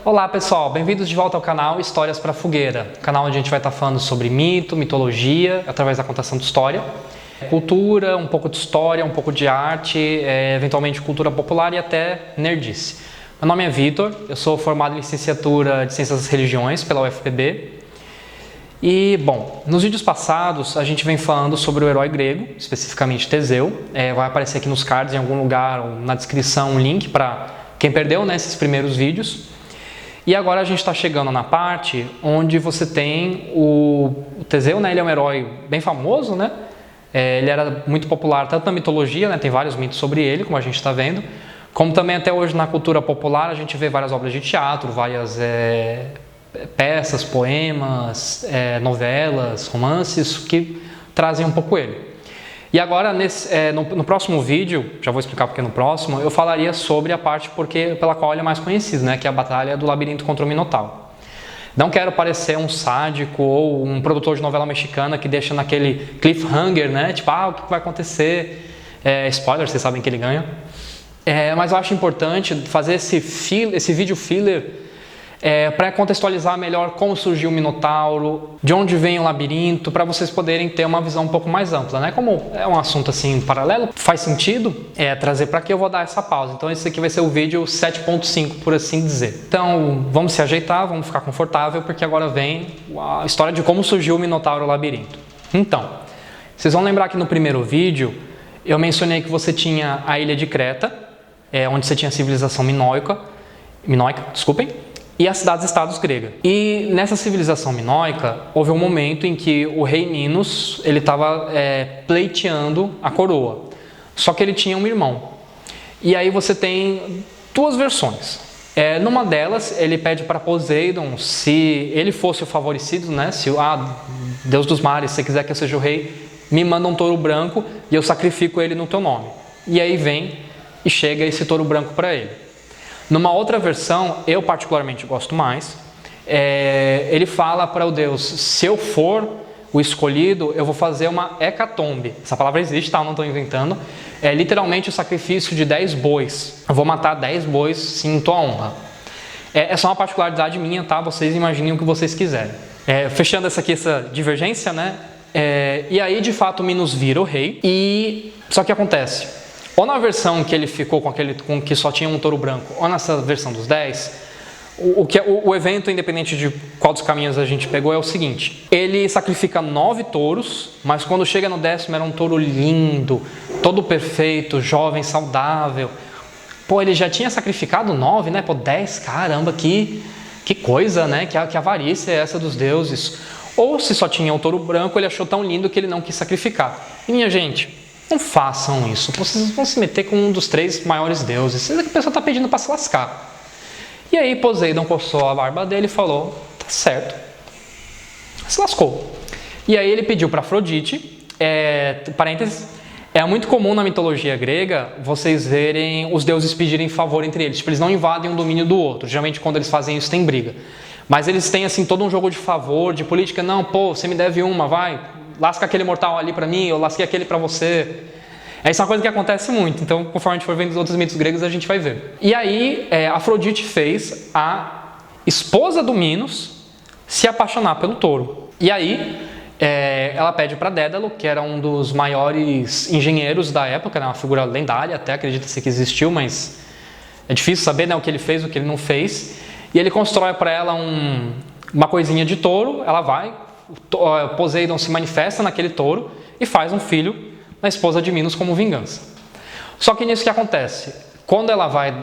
Olá pessoal, bem-vindos de volta ao canal Histórias para Fogueira, canal onde a gente vai estar falando sobre mito, mitologia, através da contação de história, cultura, um pouco de história, um pouco de arte, eventualmente cultura popular e até nerdice. Meu nome é Vitor, eu sou formado em licenciatura de Ciências das Religiões pela UFPB. E, bom, nos vídeos passados a gente vem falando sobre o herói grego, especificamente Teseu. Vai aparecer aqui nos cards em algum lugar ou na descrição um link para quem perdeu, né, esses primeiros vídeos. E agora a gente está chegando na parte onde você tem o Teseu, né, ele é um herói bem famoso, né? Ele era muito popular tanto na mitologia, né, tem vários mitos sobre ele, como a gente está vendo, como também até hoje na cultura popular a gente vê várias obras de teatro, várias peças, poemas, novelas, romances que trazem um pouco ele. E agora, no próximo vídeo, já vou explicar porque no próximo, eu falaria sobre a parte pela qual ele é mais conhecido, né, que é a Batalha do Labirinto contra o Minotauro. Não quero parecer um sádico ou um produtor de novela mexicana que deixa naquele cliffhanger, né, tipo, o que vai acontecer? Spoiler, vocês sabem que ele ganha. Mas eu acho importante fazer esse vídeo filler para contextualizar melhor como surgiu o Minotauro, de onde vem o labirinto, para vocês poderem ter uma visão um pouco mais ampla, né? Como é um assunto assim paralelo, faz sentido trazer para aqui, eu vou dar essa pausa. Então esse aqui vai ser o vídeo 7.5, por assim dizer. Então vamos se ajeitar, vamos ficar confortável, porque agora vem a história de como surgiu o Minotauro, o labirinto. Então, vocês vão lembrar que no primeiro vídeo eu mencionei que você tinha a ilha de Creta, onde você tinha a civilização minoica, e as cidades-estados gregas. E nessa civilização minoica, houve um momento em que o rei Minos estava pleiteando a coroa. Só que ele tinha um irmão. E aí você tem duas versões. Numa delas, ele pede para Poseidon, se ele fosse o favorecido, né? Se Deus dos mares, se você quiser que eu seja o rei, me manda um touro branco e eu sacrifico ele no teu nome. E aí vem e chega esse touro branco para ele. Numa outra versão, eu particularmente gosto mais, ele fala para o Deus, se eu for o escolhido, eu vou fazer uma hecatombe. Essa palavra existe, tá? Eu não estou inventando. É literalmente o sacrifício de 10 bois. Eu vou matar 10 bois, sim, em tua honra. É só uma particularidade minha, tá? Vocês imaginem o que vocês quiserem. Fechando essa divergência, né? E aí, de fato, Minos vira o rei. E só que acontece... Ou na versão que ele ficou com que só tinha um touro branco, ou nessa versão dos 10, o evento, independente de qual dos caminhos a gente pegou, é o seguinte. Ele sacrifica 9 touros, mas quando chega no 10º era um touro lindo, todo perfeito, jovem, saudável. Ele já tinha sacrificado 9, né? 10, caramba, que coisa, né? Que avarícia é essa dos deuses. Ou se só tinha um touro branco, ele achou tão lindo que ele não quis sacrificar. E minha gente... não façam isso, vocês vão se meter com um dos 3 maiores deuses. A pessoa está pedindo para se lascar. E aí Poseidon coçou a barba dele e falou, tá certo. Se lascou. E aí ele pediu para Afrodite, parênteses, é muito comum na mitologia grega vocês verem os deuses pedirem favor entre eles. Tipo, eles não invadem um domínio do outro. Geralmente quando eles fazem isso tem briga. Mas eles têm assim todo um jogo de favor, de política. Não, você me deve uma, vai... lasca aquele mortal ali para mim, eu lasquei aquele para você. Essa é uma coisa que acontece muito, então conforme a gente for vendo os outros mitos gregos a gente vai ver. E aí Afrodite fez a esposa do Minos se apaixonar pelo touro. E aí ela pede para Dédalo, que era um dos maiores engenheiros da época, né, uma figura lendária, até acredita-se que existiu, mas é difícil saber, né, o que ele fez, o que ele não fez. E ele constrói para ela uma coisinha de touro, ela vai... Poseidon se manifesta naquele touro e faz um filho na esposa de Minos como vingança. Só que nisso que acontece? Quando ela vai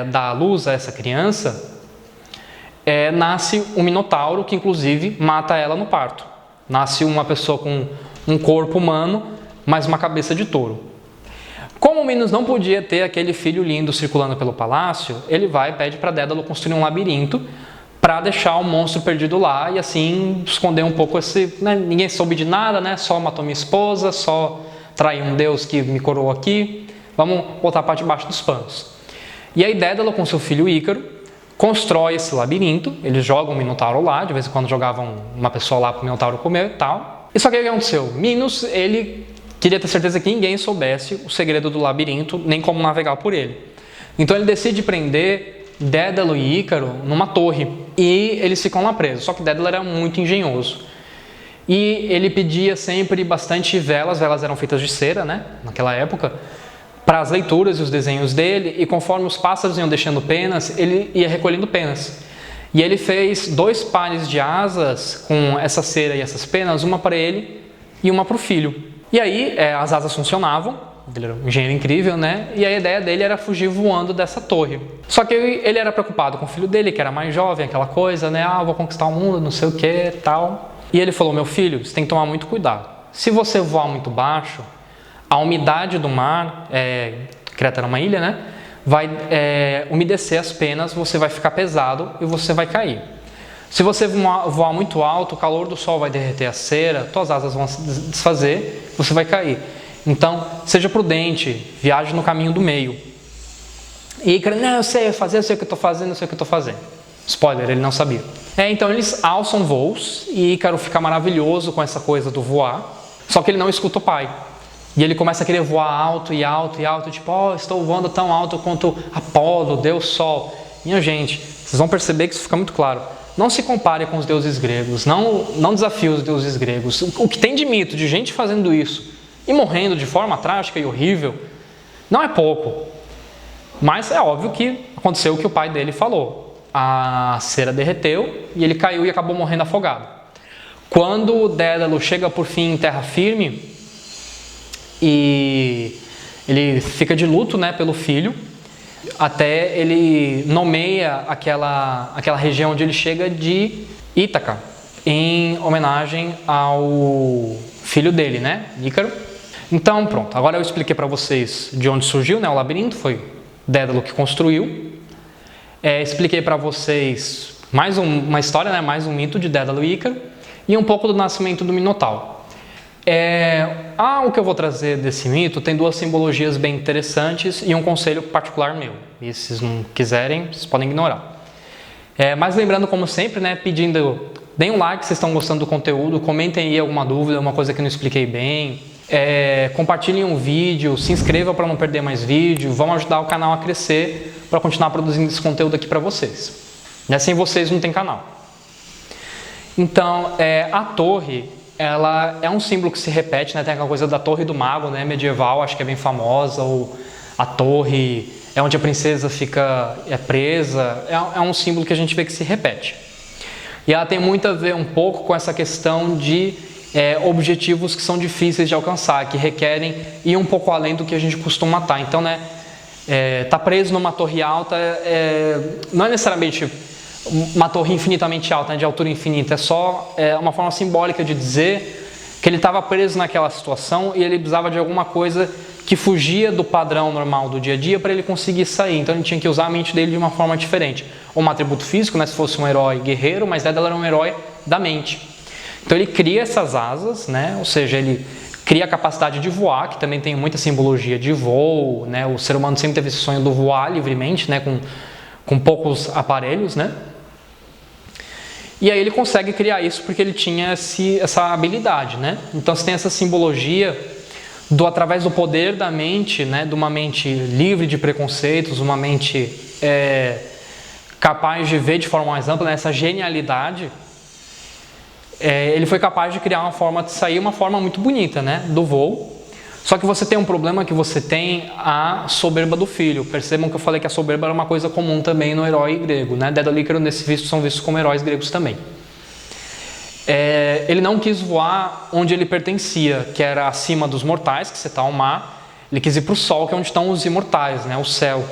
dar à luz a essa criança, nasce um minotauro que inclusive mata ela no parto. Nasce uma pessoa com um corpo humano, mas uma cabeça de touro. Como Minos não podia ter aquele filho lindo circulando pelo palácio, ele vai e pede para Dédalo construir um labirinto para deixar o monstro perdido lá e assim esconder um pouco né? Ninguém soube de nada, né? Só matou minha esposa, só traiu um deus que me coroou aqui. Vamos botar para debaixo dos panos. E aí Dédalo com seu filho Ícaro constrói esse labirinto. Eles jogam um minotauro lá, de vez em quando jogavam uma pessoa lá para o minotauro comer e tal. E só que o que aconteceu? Minos, ele queria ter certeza que ninguém soubesse o segredo do labirinto, nem como navegar por ele. Então ele decide prender Dédalo e Ícaro numa torre e eles ficam lá presos. Só que Dédalo era muito engenhoso e ele pedia sempre bastante velas. Velas eram feitas de cera, né, naquela época, para as leituras e os desenhos dele, e conforme os pássaros iam deixando penas, ele ia recolhendo penas. E ele fez 2 pares de asas com essa cera e essas penas, uma para ele e uma para o filho. E aí as asas funcionavam, ele era um engenheiro incrível, né? E a ideia dele era fugir voando dessa torre. Só que ele era preocupado com o filho dele, que era mais jovem, aquela coisa, né? Vou conquistar o mundo, não sei o que, tal. E ele falou, meu filho, você tem que tomar muito cuidado. Se você voar muito baixo, a umidade do mar, Creta era uma ilha, né? Vai umedecer as penas, você vai ficar pesado e você vai cair. Se você voar muito alto, o calor do sol vai derreter a cera, suas asas vão se desfazer, você vai cair. Então, seja prudente, viaje no caminho do meio. E Ícaro, não, eu sei fazer, eu sei o que eu estou fazendo, eu sei o que eu estou fazendo. Spoiler, ele não sabia. Então eles alçam voos e Ícaro fica maravilhoso com essa coisa do voar, só que ele não escuta o pai. E ele começa a querer voar alto e alto e alto, tipo, estou voando tão alto quanto Apolo, Deus Sol. Minha gente, vocês vão perceber que isso fica muito claro. Não se compare com os deuses gregos, não desafie os deuses gregos. O que tem de mito, de gente fazendo isso e morrendo de forma trágica e horrível, não é pouco. Mas é óbvio que aconteceu o que o pai dele falou. A cera derreteu e ele caiu e acabou morrendo afogado. Quando Dédalo chega por fim em terra firme, e ele fica de luto, né, pelo filho, até ele nomeia aquela região onde ele chega de Ítaca, em homenagem ao filho dele, né, Ícaro. Então pronto, agora eu expliquei para vocês de onde surgiu, né, o labirinto, foi Dédalo que construiu. Expliquei para vocês mais uma história, né, mais um mito de Dédalo e Ícaro, e um pouco do nascimento do Minotauro. O que eu vou trazer desse mito tem 2 simbologias bem interessantes e um conselho particular meu. E se vocês não quiserem, vocês podem ignorar. Mas lembrando, como sempre, né, pedindo, deem um like se vocês estão gostando do conteúdo, comentem aí alguma dúvida, uma coisa que eu não expliquei bem. Compartilhem um vídeo, se inscrevam para não perder mais vídeo, vão ajudar o canal a crescer para continuar produzindo esse conteúdo aqui para vocês. Sem vocês não tem canal. Então, a torre, ela é um símbolo que se repete, né? Tem aquela coisa da torre do mago, né, medieval, acho que é bem famosa, ou a torre é onde a princesa fica presa, é um símbolo que a gente vê que se repete. E ela tem muito a ver um pouco com essa questão de objetivos que são difíceis de alcançar, que requerem ir um pouco além do que a gente costuma estar. Então, né, tá preso numa torre alta não é necessariamente uma torre infinitamente alta, né, de altura infinita, é só uma forma simbólica de dizer que ele estava preso naquela situação e ele precisava de alguma coisa que fugia do padrão normal do dia a dia para ele conseguir sair. Então ele tinha que usar a mente dele de uma forma diferente. Um atributo físico, né, se fosse um herói guerreiro, mas Dédalo era um herói da mente. Então ele cria essas asas, né, ou seja, ele cria a capacidade de voar, que também tem muita simbologia de voo, né, o ser humano sempre teve esse sonho do voar livremente, né, com poucos aparelhos, né? E aí ele consegue criar isso porque ele tinha essa habilidade, né? Então você tem essa simbologia através do poder da mente, né? De uma mente livre de preconceitos, uma mente capaz de ver de forma mais ampla, né? Essa genialidade. Ele foi capaz de criar uma forma de sair, uma forma muito bonita, né? Do voo. Só que você tem um problema, que você tem a soberba do filho. Percebam que eu falei que a soberba era uma coisa comum também no herói grego, né? Dédalo e Ícaro são vistos como heróis gregos também. Ele não quis voar onde ele pertencia, que era acima dos mortais, que você está ao mar. Ele quis ir para o sol, que é onde estão os imortais, né? O céu.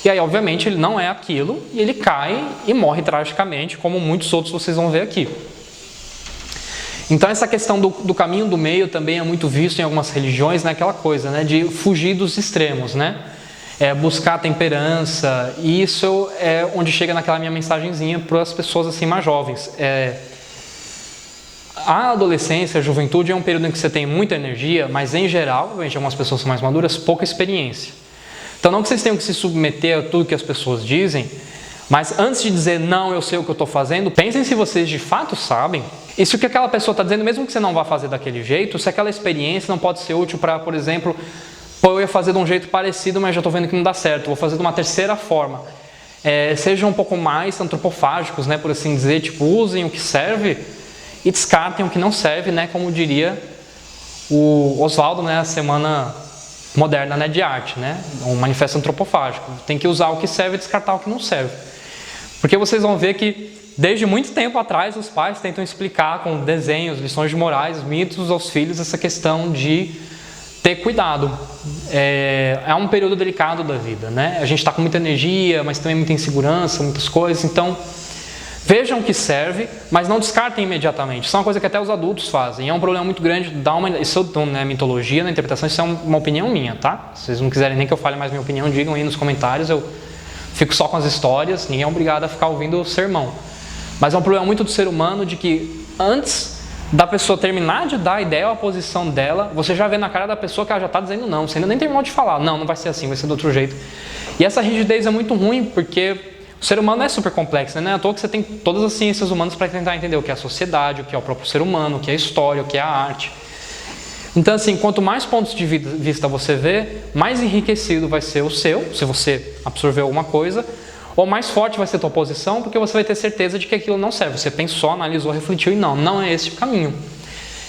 E aí, obviamente, ele não é aquilo, e ele cai e morre tragicamente, como muitos outros vocês vão ver aqui. Então essa questão do caminho do meio também é muito visto em algumas religiões, né? Aquela coisa, né, de fugir dos extremos, né? Buscar a temperança, e isso é onde chega naquela minha mensagenzinha para as pessoas assim mais jovens. A adolescência, a juventude é um período em que você tem muita energia, mas em geral, obviamente algumas pessoas são mais maduras, pouca experiência. Então não que vocês tenham que se submeter a tudo que as pessoas dizem, mas antes de dizer não, eu sei o que eu estou fazendo, pensem se vocês de fato sabem. E se o que aquela pessoa está dizendo, mesmo que você não vá fazer daquele jeito, se aquela experiência não pode ser útil para, por exemplo, eu ia fazer de um jeito parecido, mas já estou vendo que não dá certo, vou fazer de uma terceira forma. sejam um pouco mais antropofágicos, né, por assim dizer, tipo, usem o que serve e descartem o que não serve, né, como diria o Oswaldo, né, a Semana Moderna, né, de Arte, né, um manifesto antropofágico. Tem que usar o que serve e descartar o que não serve. Porque vocês vão ver que desde muito tempo atrás os pais tentam explicar com desenhos, lições de morais, mitos aos filhos essa questão de ter cuidado. É um período delicado da vida, né? A gente está com muita energia, mas também muita insegurança, muitas coisas. Então, vejam o que serve, mas não descartem imediatamente. Isso é uma coisa que até os adultos fazem. É um problema muito grande. Isso na mitologia, na interpretação, isso é uma opinião minha, tá? Se vocês não quiserem nem que eu fale mais minha opinião, digam aí nos comentários. Eu fico só com as histórias, ninguém é obrigado a ficar ouvindo o sermão. Mas é um problema muito do ser humano de que antes da pessoa terminar de dar a ideia ou a posição dela, você já vê na cara da pessoa que ela já está dizendo não. Você ainda nem terminou de falar, não vai ser assim, vai ser do outro jeito. E essa rigidez é muito ruim porque o ser humano é super complexo, né? Não é à toa que você tem todas as ciências humanas para tentar entender o que é a sociedade, o que é o próprio ser humano, o que é a história, o que é a arte. Então, assim, quanto mais pontos de vista você vê, mais enriquecido vai ser o seu, se você absorveu alguma coisa, ou mais forte vai ser a tua posição, porque você vai ter certeza de que aquilo não serve. Você pensou, analisou, refletiu e não é esse o caminho.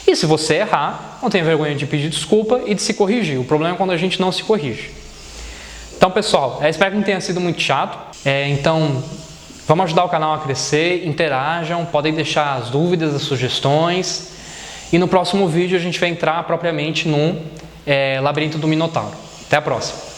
E se você errar, não tenha vergonha de pedir desculpa e de se corrigir. O problema é quando a gente não se corrige. Então, pessoal, espero que não tenha sido muito chato. Então, vamos ajudar o canal a crescer, interajam, podem deixar as dúvidas, as sugestões. E no próximo vídeo a gente vai entrar propriamente no Labirinto do Minotauro. Até a próxima!